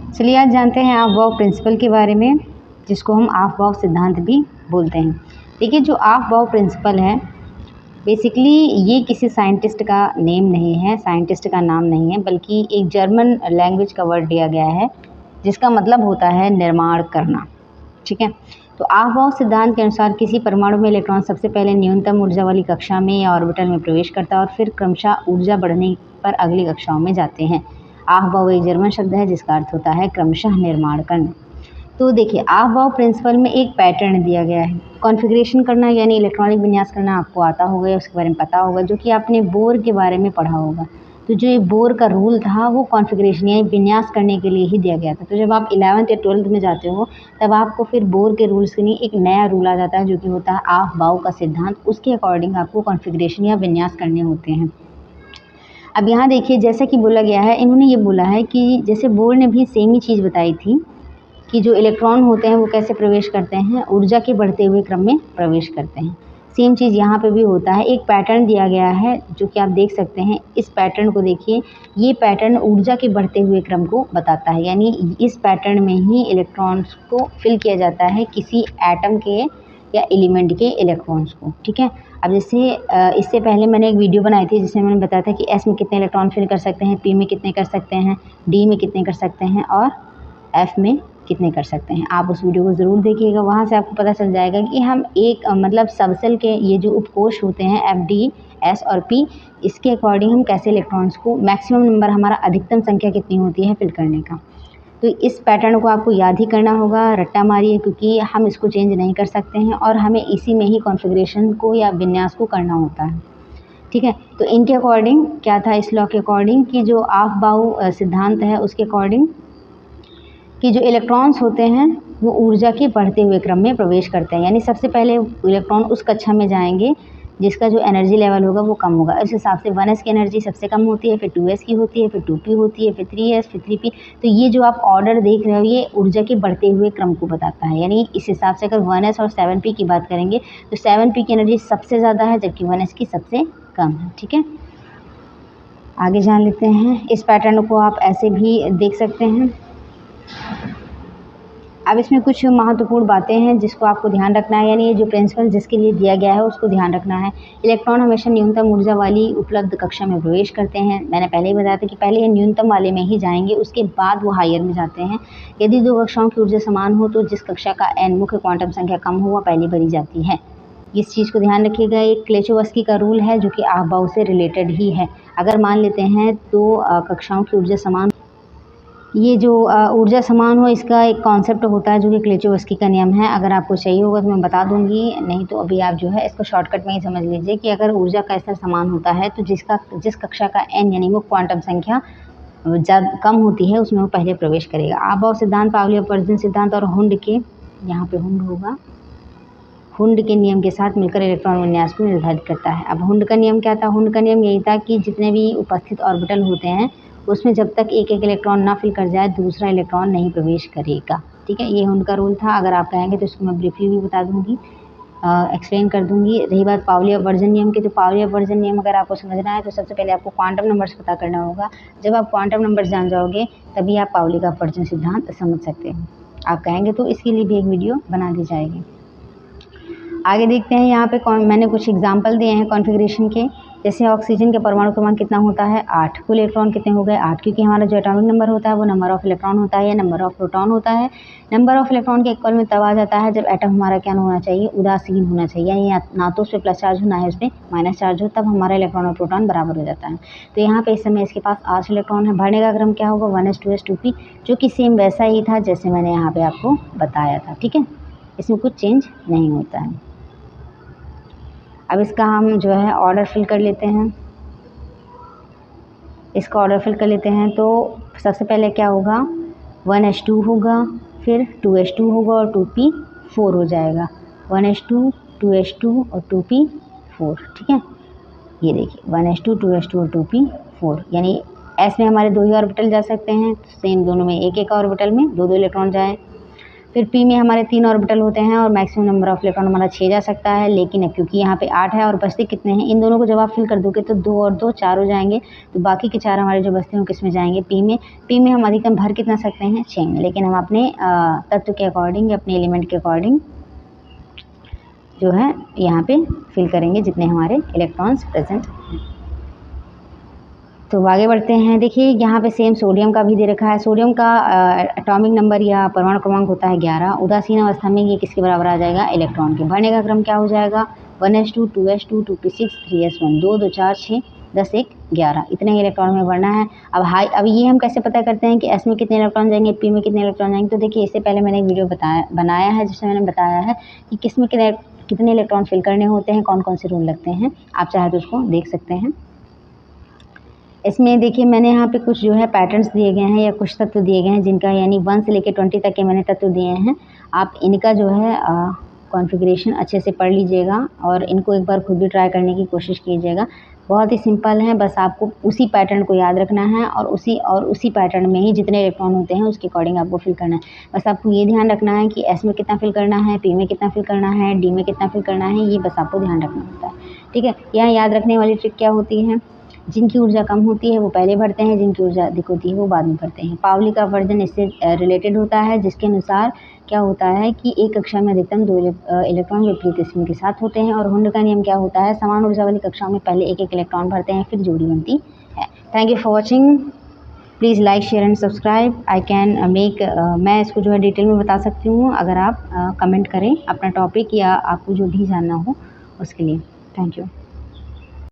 चलिए आज जानते हैं ऑफ-बाउ प्रिंसिपल के बारे में, जिसको हम ऑफ-बाउ सिद्धांत भी बोलते हैं। देखिए जो ऑफ-बाउ प्रिंसिपल है बेसिकली ये किसी साइंटिस्ट का नेम नहीं है, साइंटिस्ट का नाम नहीं है, बल्कि एक जर्मन लैंग्वेज का वर्ड दिया गया है जिसका मतलब होता है निर्माण करना। ठीक है, तो ऑफ-बाउ सिद्धांत के अनुसार किसी परमाणु में इलेक्ट्रॉन सबसे पहले न्यूनतम ऊर्जा वाली कक्षा में या ऑर्बिटल में प्रवेश करता है और फिर क्रमशः ऊर्जा बढ़ने पर अगली कक्षाओं में जाते हैं। ऑफ-बाउ एक जर्मन शब्द है जिसका अर्थ होता है क्रमशः निर्माण करना। तो देखिए ऑफ-बाउ प्रिंसिपल में एक पैटर्न दिया गया है। कॉन्फ़िगरेशन करना यानी इलेक्ट्रॉनिक विन्यास करना आपको आता होगा या उसके बारे में पता होगा, जो कि आपने बोर के बारे में पढ़ा होगा। तो जो ये बोर का रूल था वो कॉन्फ़िगरेशन यानी विन्यास करने के लिए ही दिया गया था। तो जब आप 11th या 12th में जाते हो तब आपको फिर बोर के रूल्स के लिए एक नया रूल आ जाता है जो कि होता है ऑफ-बाउ का सिद्धांत। उसके अकॉर्डिंग आपको कॉन्फ़िगरेशन या विन्यास करने होते हैं। अब यहाँ देखिए जैसा कि बोला गया है, इन्होंने ये बोला है कि जैसे बोर ने भी सेम ही चीज़ बताई थी कि जो इलेक्ट्रॉन होते हैं वो कैसे प्रवेश करते हैं, ऊर्जा के बढ़ते हुए क्रम में प्रवेश करते हैं। सेम चीज़ यहाँ पे भी होता है। एक पैटर्न दिया गया है जो कि आप देख सकते हैं। इस पैटर्न को देखिए, ये पैटर्न ऊर्जा के बढ़ते हुए क्रम को बताता है, यानी इस पैटर्न में ही इलेक्ट्रॉन्स को फिल किया जाता है किसी एटम के या एलिमेंट के इलेक्ट्रॉन्स को। ठीक है, अब जैसे इससे पहले मैंने एक वीडियो बनाई थी जिसमें मैंने बताया था कि एस में कितने इलेक्ट्रॉन फिल कर सकते हैं, पी में कितने कर सकते हैं, डी में कितने कर सकते हैं और एफ में कितने कर सकते हैं। आप उस वीडियो को ज़रूर देखिएगा, वहाँ से आपको पता चल जाएगा कि हम एक मतलब सबसेल के ये जो उपकोष होते हैं एफ, डी, एस और पी, इसके अकॉर्डिंग हम कैसे इलेक्ट्रॉन्स को मैक्सिमम नंबर, हमारा अधिकतम संख्या कितनी होती है फिल करने का। तो इस पैटर्न को आपको याद ही करना होगा, रट्टा मारिए, क्योंकि हम इसको चेंज नहीं कर सकते हैं और हमें इसी में ही कॉन्फ़िगरेशन को या विन्यास को करना होता है। ठीक है, तो इनके अकॉर्डिंग क्या था, इस लॉ के अकॉर्डिंग कि जो ऑफ-बाउ सिद्धांत है उसके अकॉर्डिंग कि जो इलेक्ट्रॉन्स होते हैं वो ऊर्जा के बढ़ते हुए क्रम में प्रवेश करते हैं, यानी सबसे पहले इलेक्ट्रॉन उस कक्षा में जाएंगे जिसका जो एनर्जी लेवल होगा वो कम होगा। इस हिसाब से 1s की एनर्जी सबसे कम होती है, फिर 2s की होती है, फिर 2p होती है, फिर 3s, फिर 3p। तो ये जो आप ऑर्डर देख रहे हो ये ऊर्जा के बढ़ते हुए क्रम को बताता है। यानी इस हिसाब से अगर 1s और 7p की बात करेंगे तो 7p की एनर्जी सबसे ज़्यादा है जबकि 1s की सबसे कम है। ठीक है, आगे जान लेते हैं। इस पैटर्न को आप ऐसे भी देख सकते हैं। अब इसमें कुछ महत्वपूर्ण बातें हैं जिसको आपको ध्यान रखना है, यानी ये जो प्रिंसिपल जिसके लिए दिया गया है उसको ध्यान रखना है। इलेक्ट्रॉन हमेशा न्यूनतम ऊर्जा वाली उपलब्ध कक्षा में प्रवेश करते हैं। मैंने पहले ही बताया था कि पहले ये न्यूनतम वाले में ही जाएंगे, उसके बाद वो हायर में जाते हैं। यदि दो कक्षाओं की ऊर्जा समान हो तो जिस कक्षा का n मुख्य क्वांटम संख्या कम हो वह पहले भरी जाती है। इस चीज़ को ध्यान रखिएगा। एक क्लेचोवस्की का रूल है जो कि ऑफ-बाउ से रिलेटेड ही है। अगर मान लेते हैं तो कक्षाओं की ऊर्जा समान, ये जो ऊर्जा समान हो इसका एक कॉन्सेप्ट होता है जो कि क्लेचोवस्की का नियम है। अगर आपको चाहिए होगा तो मैं बता दूंगी, नहीं तो अभी आप जो है इसको शॉर्टकट में ही समझ लीजिए कि अगर ऊर्जा का स्तर समान होता है तो जिस कक्षा का n यानी वो क्वांटम संख्या ज़्यादा कम होती है उसमें वो पहले प्रवेश करेगा। ऑफ-बाउ सिद्धांत, पाउली अपवर्जन सिद्धांत और हुंड के, यहाँ पे हुंड होगा, हुंड के नियम के साथ मिलकर इलेक्ट्रॉन विन्यास को निर्धारित करता है। अब हुंड का नियम क्या था? हुंड का नियम यही था कि जितने भी उपस्थित ऑर्बिटल होते हैं उसमें जब तक एक एक इलेक्ट्रॉन ना फिल कर जाए दूसरा इलेक्ट्रॉन नहीं प्रवेश करेगा। ठीक है, ये हुंड का रूल था। अगर आप कहेंगे तो इसको मैं ब्रीफली भी बता दूंगी, एक्सप्लेन कर दूंगी। रही बात पाउली अपवर्जन नियम की, तो पाउली अपवर्जन नियम अगर आपको समझना है तो सबसे पहले आपको क्वांटम नंबर्स पता करना होगा। जब आप क्वांटम नंबर्स जान जाओगे तभी आप पाउली का अपवर्जन सिद्धांत समझ सकते हैं। आप कहेंगे तो इसके लिए भी एक वीडियो बना दी जाएगी। आगे देखते हैं, यहाँ पे मैंने कुछ एग्जाम्पल दिए हैं कॉन्फ़िगरेशन के। जैसे ऑक्सीजन के परमाणु क्रमांक कितना होता है? 8। कुल इलेक्ट्रॉन कितने हो गए? 8, क्योंकि हमारा जो एटॉमिक नंबर होता है वो नंबर ऑफ इलेक्ट्रॉन होता है या नंबर ऑफ प्रोटॉन होता है। नंबर ऑफ इलेक्ट्रॉन के इक्वल में तब आ जाता है जब एटम हमारा क्या होना चाहिए? उदासीन होना चाहिए, यानी ना तो उस पर प्लस चार्ज हो ना है उस पर माइनस चार्ज हो, तब हमारा इलेक्ट्रॉन और प्रोटॉन बराबर हो जाता है। तो यहाँ पे इस समय इसके पास 8 इलेक्ट्रॉन है। भरने का क्रम क्या होगा? 1s 2s 2p, जो कि सेम वैसा ही था जैसे मैंने यहाँ पे आपको बताया था। ठीक है, इसमें कुछ चेंज नहीं होता है। अब इसका हम जो है ऑर्डर फिल कर लेते हैं। इसका ऑर्डर फिल कर लेते हैं तो सबसे पहले क्या होगा? 1s2 होगा, फिर 2s2 होगा और 2p 4 हो जाएगा। 1s2 2s2 और 2p 4। ठीक है, ये देखिए 1s2 2s2 और 2p 4, यानी s में हमारे 2 ही ऑर्बिटल जा सकते हैं, सेम दोनों में एक एक ऑर्बिटल में 2 2 इलेक्ट्रॉन जाए। फिर पी में हमारे 3 ऑर्बिटल होते हैं और मैक्सिमम नंबर ऑफ इलेक्ट्रॉन हमारा 6 जा सकता है, लेकिन अब क्योंकि यहाँ पे 8 है और बचते कितने हैं, इन दोनों को जब आप फिल कर दोगे तो 2 और 2 4 हो जाएंगे। तो बाकी के 4 हमारे जो बचते हैं किस में जाएंगे, पी में। पी में हम अधिकतम भर कितना सकते हैं, 6 में, लेकिन हम अपने तत्व के अकॉर्डिंग, अपने एलिमेंट के अकॉर्डिंग जो है यहाँ पे फिल करेंगे जितने हमारे इलेक्ट्रॉन्स प्रेजेंट हैं। तो आगे बढ़ते हैं। देखिए यहाँ पे सेम सोडियम का भी दे रखा है। सोडियम का एटॉमिक नंबर या परमाणु क्रमांक होता है 11। उदासीन अवस्था में ये किसके बराबर आ जाएगा, इलेक्ट्रॉन के। भरने का क्रम क्या हो जाएगा, 1s2 2s2 2p6 3s1 2 2 4 6 10 1 11, इतने ही इलेक्ट्रॉन में भरना है। अब ये हम कैसे पता करते हैं कि एस में कितने इलेक्ट्रॉन जाएंगे, पी में कितने इलेक्ट्रॉन जाएंगे। तो देखिए इससे पहले मैंने एक वीडियो बनाया है जिसमें मैंने बताया है कि किस में कितने इलेक्ट्रॉन फिल करने होते हैं, कौन कौन से रूल लगते हैं। आप चाहे तो उसको देख सकते हैं। इसमें देखिए मैंने यहाँ पे कुछ जो है पैटर्न्स दिए गए हैं या कुछ तत्व दिए गए हैं जिनका यानी 1 से लेकर 20 तक के मैंने तत्व दिए हैं। आप इनका जो है कॉन्फ़िगरेशन अच्छे से पढ़ लीजिएगा और इनको एक बार खुद भी ट्राई करने की कोशिश कीजिएगा। बहुत ही सिंपल है, बस आपको उसी पैटर्न को याद रखना है और उसी पैटर्न में ही जितने इलेक्ट्रॉन होते हैं उसके अकॉर्डिंग आपको फिल करना है। बस आपको ये ध्यान रखना है कि एस में कितना फिल करना है, पी में कितना फिल करना है, डी में कितना फिल करना है, ये बस आपको ध्यान रखना होता है। ठीक है, यहाँ याद रखने वाली ट्रिक क्या होती है, जिनकी ऊर्जा कम होती है वो पहले भरते हैं, जिनकी ऊर्जा अधिक होती है वो बाद में भरते हैं। पावली का वर्जन इससे रिलेटेड होता है, जिसके अनुसार क्या होता है कि एक कक्षा में अधिकतम 2 इलेक्ट्रॉन विपरीत स्पिन के साथ होते हैं। और हुंड का नियम क्या होता है, समान ऊर्जा वाली कक्षाओं में पहले एक एक इलेक्ट्रॉन भरते हैं फिर जोड़ी बनती है। Thank you for watching. Please like share and subscribe. I can make मैं इसको जो है डिटेल में बता सकती हूँ अगर आप कमेंट करें अपना टॉपिक या आपको जो भी जानना हो उसके लिए। Thank you.